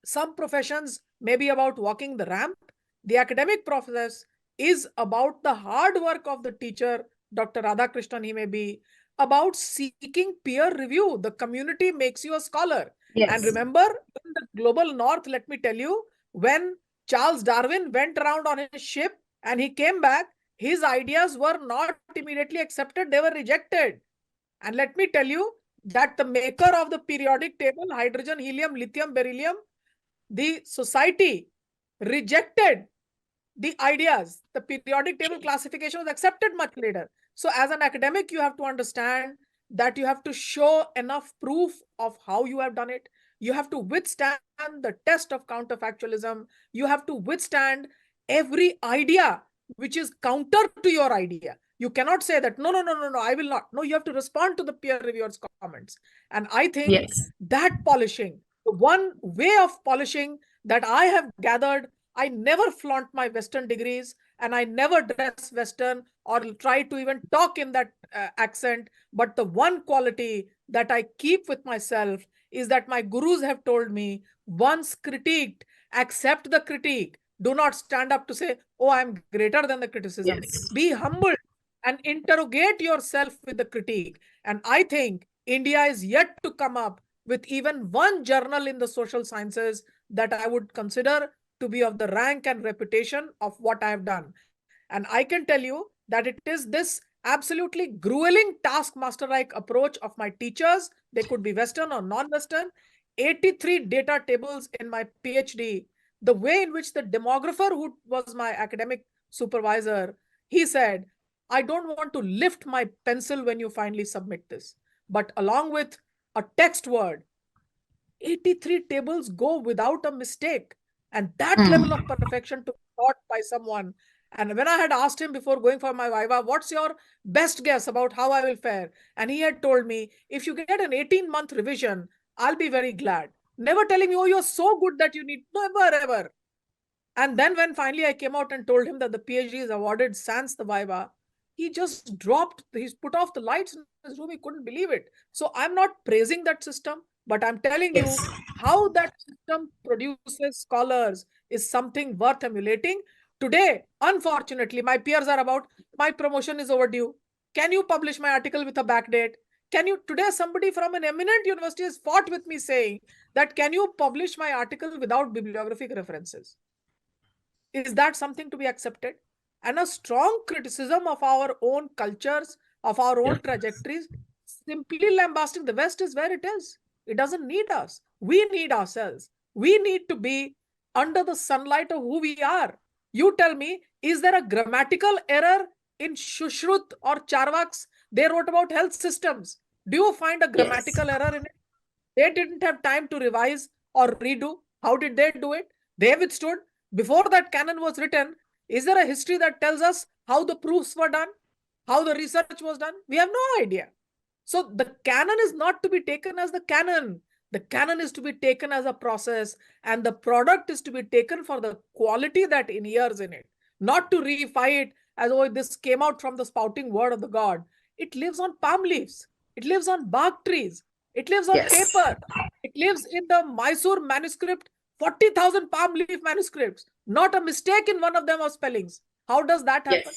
some professions may be about walking the ramp. The academic process is about the hard work of the teacher, Dr. Radhakrishnan, he may be, about seeking peer review. The community makes you a scholar. Yes. And remember, in the global North, let me tell you, when Charles Darwin went around on his ship and he came back, his ideas were not immediately accepted, they were rejected. And let me tell you that the maker of the periodic table, hydrogen, helium, lithium, beryllium, the society rejected the ideas. The periodic table classification was accepted much later. So as an academic, you have to understand that you have to show enough proof of how you have done it. You have to withstand the test of counterfactualism. You have to withstand every idea which is counter to your idea. You cannot say that, no, I will not. No, you have to respond to the peer reviewers' comments. And I think that polishing, the one way of polishing that I have gathered, I never flaunt my Western degrees and I never dress Western or try to even talk in that accent. But the one quality that I keep with myself is that my gurus have told me, once critiqued, accept the critique. Do not stand up to say, oh, I'm greater than the criticism. Be humble and interrogate yourself with the critique. And I think India is yet to come up with even one journal in the social sciences that I would consider to be of the rank and reputation of what I have done. And I can tell you that it is this absolutely grueling taskmaster-like approach of my teachers, they could be Western or non-Western, 83 data tables in my PhD, the way in which the demographer who was my academic supervisor, he said, I don't want to lift my pencil when you finally submit this. But along with a text word, 83 tables go without a mistake. And that level of perfection to be taught by someone. And when I had asked him before going for my Viva, what's your best guess about how I will fare? And he had told me, if you get an 18-month revision, I'll be very glad. Never telling me, oh, you're so good that you need, never, ever. And then when finally I came out and told him that the PhD is awarded sans the Viva, he just dropped, he's put off the lights in his room. He couldn't believe it. So I'm not praising that system, but I'm telling you how that system produces scholars is something worth emulating. Today, unfortunately, my peers are about, my promotion is overdue. Can you publish my article with a backdate? Today somebody from an eminent university has fought with me saying that, can you publish my article without bibliographic references? Is that something to be accepted? And a strong criticism of our own cultures, of our own trajectories, simply lambasting the West is where it is. It doesn't need us. We need ourselves. We need to be under the sunlight of who we are. You tell me, is there a grammatical error in Shushrut or Charvak's? They wrote about health systems. Do you find a grammatical error in it? They didn't have time to revise or redo. How did they do it? They withstood. Before that canon was written, is there a history that tells us how the proofs were done? How the research was done? We have no idea. So the canon is not to be taken as the canon. The canon is to be taken as a process, and the product is to be taken for the quality that inheres in it, not to reify it as, oh, this came out from the spouting word of the god. It lives on palm leaves. It lives on bark trees. It lives on paper. It lives in the Mysore manuscript, 40,000 palm leaf manuscripts. Not a mistake in one of them of spellings. How does that happen?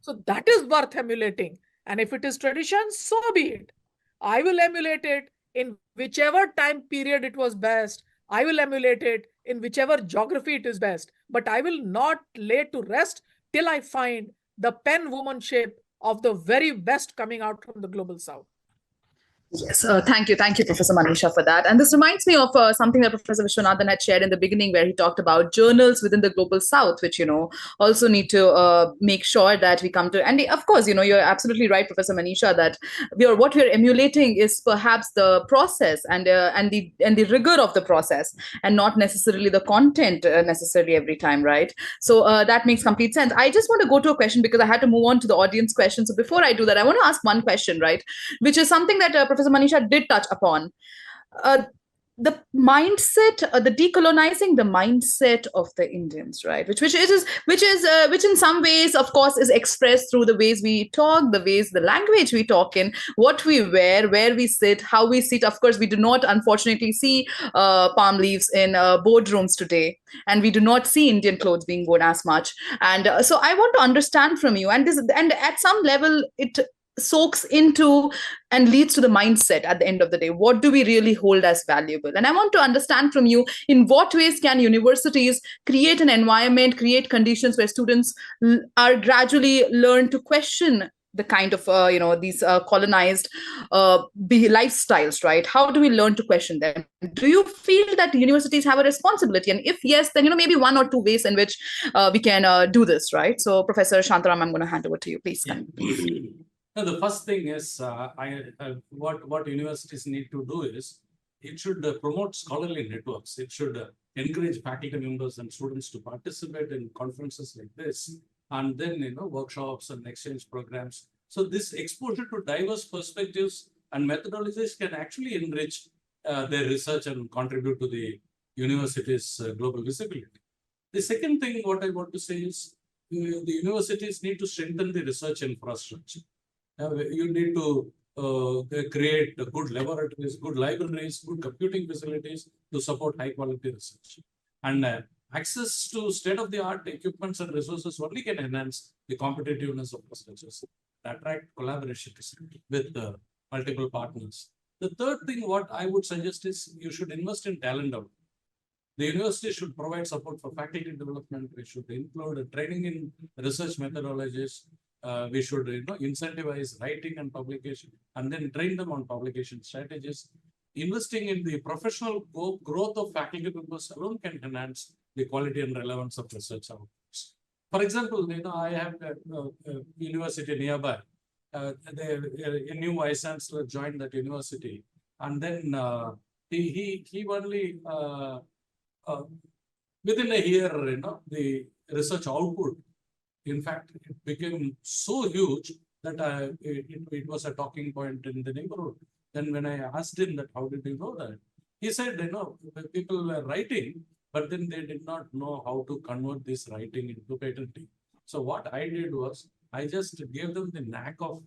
So that is worth emulating. And if it is tradition, so be it. I will emulate it in whichever time period it was best. I will emulate it in whichever geography it is best. But I will not lay to rest till I find the pen womanship of the very best coming out from the global south. Yes, thank you, Professor Manisha, for that. And this reminds me of something that Professor Viswanathan had shared in the beginning, where he talked about journals within the global south, which also need to make sure that we come to. And of course, you're absolutely right, Professor Manisha, that what we are emulating is perhaps the process and the rigor of the process, and not necessarily the content necessarily every time, right? So that makes complete sense. I just want to go to a question because I had to move on to the audience question. So before I do that, I want to ask one question, right, which is something that Professor Manisha did touch upon. The mindset, the decolonizing the mindset of the Indians, right? Which in some ways, of course, is expressed through the ways we talk, the language we talk in, what we wear, where we sit, how we sit. Of course, we do not, unfortunately, see palm leaves in boardrooms today, and we do not see Indian clothes being worn as much. And so, I want to understand from you, and at some level, it soaks into and leads to the mindset at the end of the day. What do we really hold as valuable? And I want to understand from you, in what ways can universities create an environment, create conditions where students are gradually learn to question the kind of these colonized lifestyles, right? How do we learn to question them? Do you feel that universities have a responsibility? And if yes, then maybe one or two ways in which we can do this, right? So Professor Shantaram, I'm going to hand over to you, please. No, the first thing is what universities need to do is it should promote scholarly networks. It should encourage faculty members and students to participate in conferences like this, and then workshops and exchange programs. So this exposure to diverse perspectives and methodologies can actually enrich their research and contribute to the university's global visibility. The second thing what I want to say is the universities need to strengthen the research infrastructure. You need to create good laboratories, good libraries, good computing facilities to support high quality research. And access to state-of-the-art equipments and resources only can enhance the competitiveness of researchers, attract collaborations with multiple partners. The third thing what I would suggest is you should invest in talent development. The university should provide support for faculty development. We should include training in research methodologies. We should incentivize writing and publication, and then train them on publication strategies. Investing in the professional growth of faculty members alone can enhance the quality and relevance of research outputs. For example, I have a university nearby. A new vice chancellor joined that university, and then he only within a year, the research output, in fact, it became so huge that it was a talking point in the neighborhood. Then when I asked him that, how did you know that? He said, people were writing, but then they did not know how to convert this writing into patenting. So what I did was, I just gave them the knack of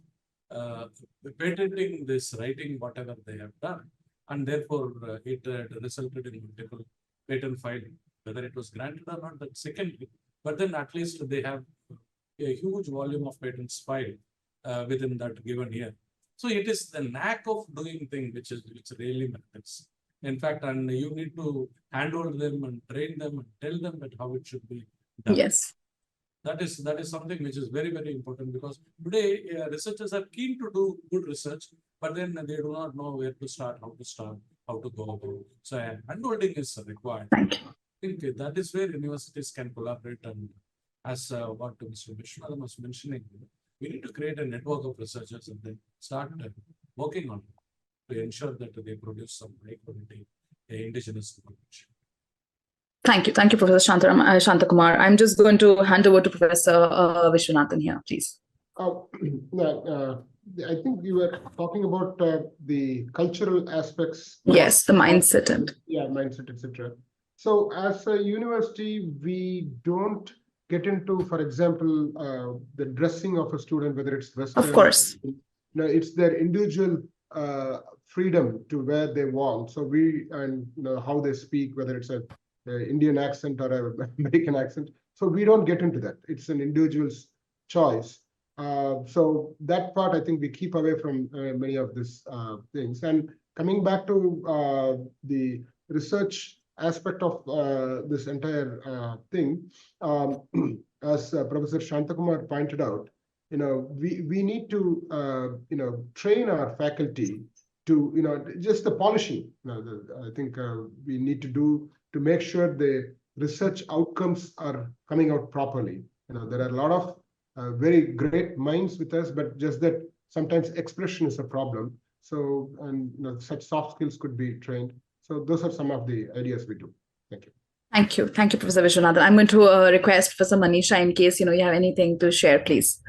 patenting this writing, whatever they have done. And therefore, it resulted in multiple patent filing. Whether it was granted or not, that's secondary. but then at least they have a huge volume of patents filed within that given year. So it is the knack of doing thing which really matters. In fact, and you need to handhold them and train them and tell them that how it should be done. Yes. That is something which is very, very important, because today researchers are keen to do good research, but then they do not know where to start, how to go about. So handholding is required. Thank you. I think that is where universities can collaborate, and as what Mr. Viswanathan was mentioning, we need to create a network of researchers and then start working on it to ensure that they produce some high quality indigenous knowledge. Thank you, Professor Shantakumar. I'm just going to hand over to Professor Viswanathan here, please. I think you were talking about the cultural aspects. Yes, the mindset and mindset, etc. So, as a university, we don't get into, for example, the dressing of a student, whether it's Western. Of course. No, it's their individual freedom to where they want. So how they speak, whether it's a Indian accent or an American accent. So we don't get into that. It's an individual's choice. So that part, I think we keep away from many of these things. And coming back to the research aspect of this entire thing, as Professor Shantakumar pointed out, we need to train our faculty to just the polishing. I think we need to do to make sure the research outcomes are coming out properly. There are a lot of very great minds with us, but just that sometimes expression is a problem. So, and such soft skills could be trained. So those are some of the ideas we do. Thank you. Thank you, Professor Viswanathan. I'm going to request Professor Manisha, in case you have anything to share, please.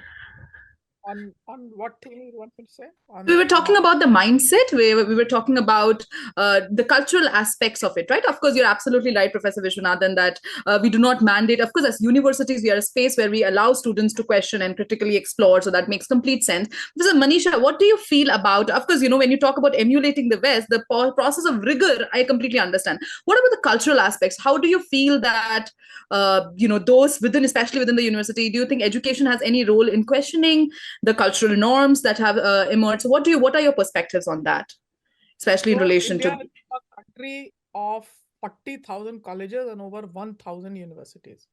On what thing you want me to say? We were talking about the mindset. We were talking about the cultural aspects of it, right? Of course, you're absolutely right, Professor Viswanathan, that we do not mandate. Of course, as universities, we are a space where we allow students to question and critically explore. So that makes complete sense. Professor Manisha, what do you feel about, of course, when you talk about emulating the West, the process of rigor, I completely understand. What about the cultural aspects? How do you feel that, those especially within the university, do you think education has any role in questioning the cultural norms that have emerged? So what are your perspectives on that, especially in relation India to is a country of 40,000 colleges and over 1,000 universities.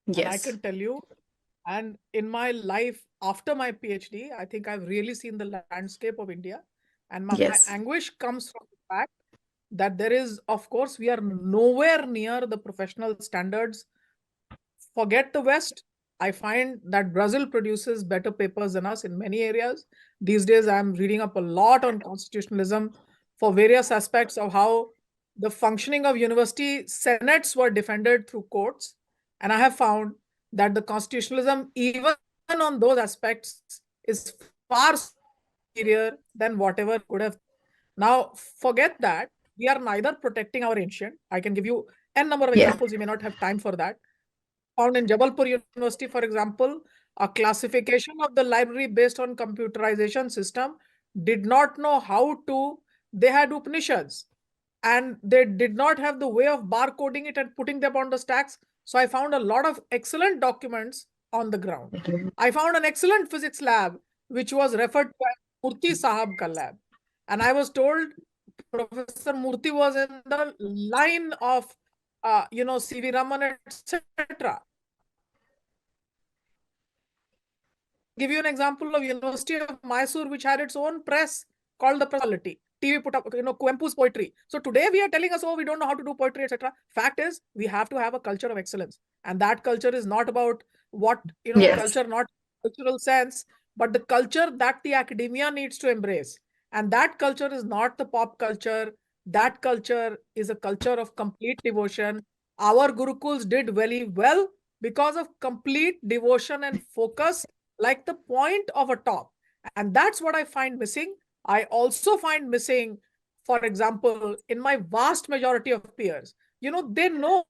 Yes. And I can tell you, and in my life after my PhD, I think I've really seen the landscape of India, and my anguish comes from the fact that there is, of course, we are nowhere near the professional standards. Forget the West. I find that Brazil produces better papers than us in many areas. These days, I'm reading up a lot on constitutionalism for various aspects of how the functioning of university senates were defended through courts. And I have found that the constitutionalism, even on those aspects, is far superior than whatever could have. Now, forget that. We are neither protecting our ancient. I can give you n number of examples. We may not have time for that. Found in Jabalpur University, for example, a classification of the library based on computerization system did not know how to, they had Upanishads and they did not have the way of barcoding it and putting them on the stacks. So I found a lot of excellent documents on the ground. I found an excellent physics lab, which was referred to as Murthy Sahab ka lab. And I was told Professor Murthy was in the line of C.V. Raman, etc. Give you an example of University of Mysore, which had its own press called the Quality. TV put up, Kwempu's poetry. So today we are telling us, we don't know how to do poetry, etc. Fact is, we have to have a culture of excellence. And that culture is not about what, culture, not cultural sense, but the culture that the academia needs to embrace. And that culture is not the pop culture. That culture is a culture of complete devotion. Our Gurukuls did very well because of complete devotion and focus, like the point of a top. And that's what I find missing. I also find missing, for example, in my vast majority of peers, they know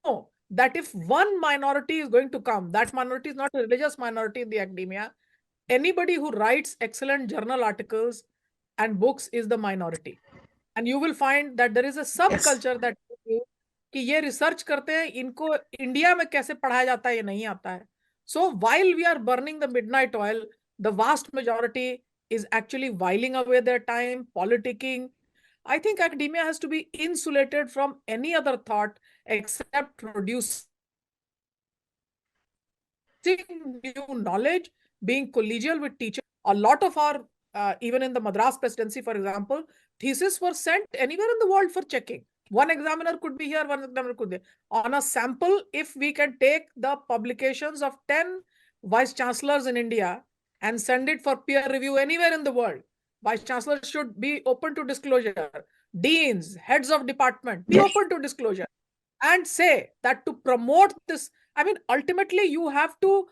that if one minority is going to come, that minority is not a religious minority in the academia. Anybody who writes excellent journal articles and books is the minority. And you will find that there is a subculture that कि ये research करते हैं, इनको India में कैसे पढ़ाया जाता है ये नहीं आता है. So while we are burning the midnight oil, the vast majority is actually whiling away their time, politicking. I think academia has to be insulated from any other thought except producing new knowledge, being collegial with teachers. A lot of our, even in the Madras presidency, for example, theses were sent anywhere in the world for checking. One examiner could be here, one examiner could be on a sample. If we can take the publications of 10 vice chancellors in India and send it for peer review anywhere in the world, vice chancellors should be open to disclosure. Deans, heads of department, be open to disclosure and say that to promote this. I mean, ultimately, you have to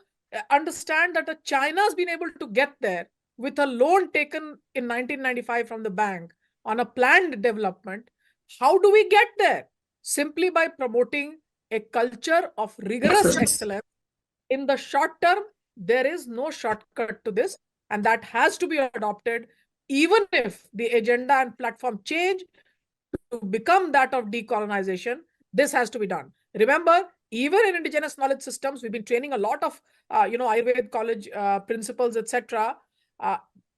understand that China has been able to get there with a loan taken in 1995 from the bank on a planned development. How do we get there? Simply by promoting a culture of rigorous excellence. In the short term, there is no shortcut to this, and that has to be adopted, even if the agenda and platform change to become that of decolonization. This has to be done. Remember, even in indigenous knowledge systems, we've been training a lot of, Ayurveda college principals, etc.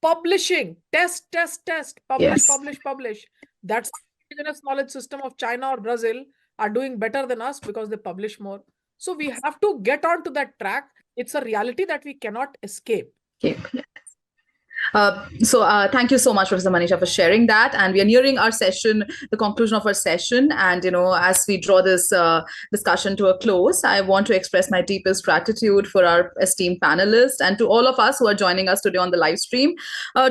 Publishing, test, publish, publish. That's indigenous knowledge system of China or Brazil are doing better than us because they publish more. So we have to get onto that track. It's a reality that we cannot escape. Thank you so much, Professor Manisha, for sharing that. And we are nearing our session, the conclusion of our session. And, as we draw this discussion to a close, I want to express my deepest gratitude for our esteemed panelists and to all of us who are joining us today on the live stream.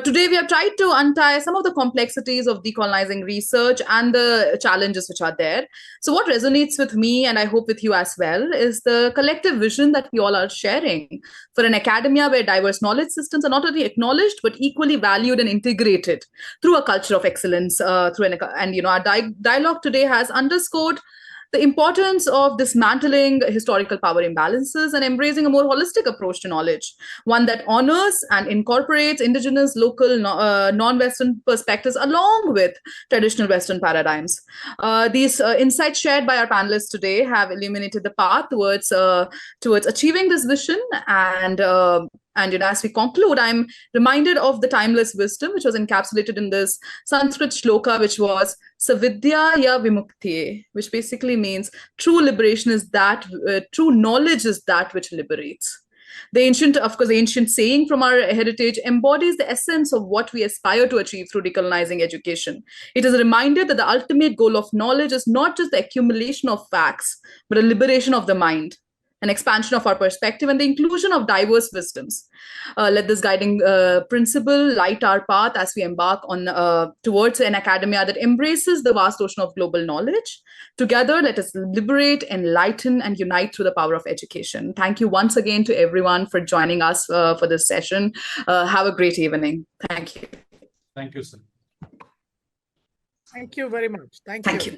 Today, we have tried to untie some of the complexities of decolonizing research and the challenges which are there. So what resonates with me, and I hope with you as well, is the collective vision that we all are sharing for an academia where diverse knowledge systems are not only acknowledged, but equally valued and integrated through a culture of excellence. Our dialogue today has underscored the importance of dismantling historical power imbalances and embracing a more holistic approach to knowledge, one that honors and incorporates indigenous, local, non-Western perspectives along with traditional Western paradigms. These insights shared by our panelists today have illuminated the path towards achieving this vision. And as we conclude, I'm reminded of the timeless wisdom which was encapsulated in this Sanskrit shloka, which was Savidya ya vimukti, which basically means true liberation is that, true knowledge is that which liberates. The ancient saying from our heritage embodies the essence of what we aspire to achieve through decolonizing education. It is a reminder that the ultimate goal of knowledge is not just the accumulation of facts, but a liberation of the mind, an expansion of our perspective, and the inclusion of diverse wisdoms. Let this guiding principle light our path as we embark on towards an academia that embraces the vast ocean of global knowledge. Together, let us liberate, enlighten, and unite through the power of education. Thank you once again to everyone for joining us for this session. Have a great evening. Thank you. Thank you, sir. Thank you very much. Thank you.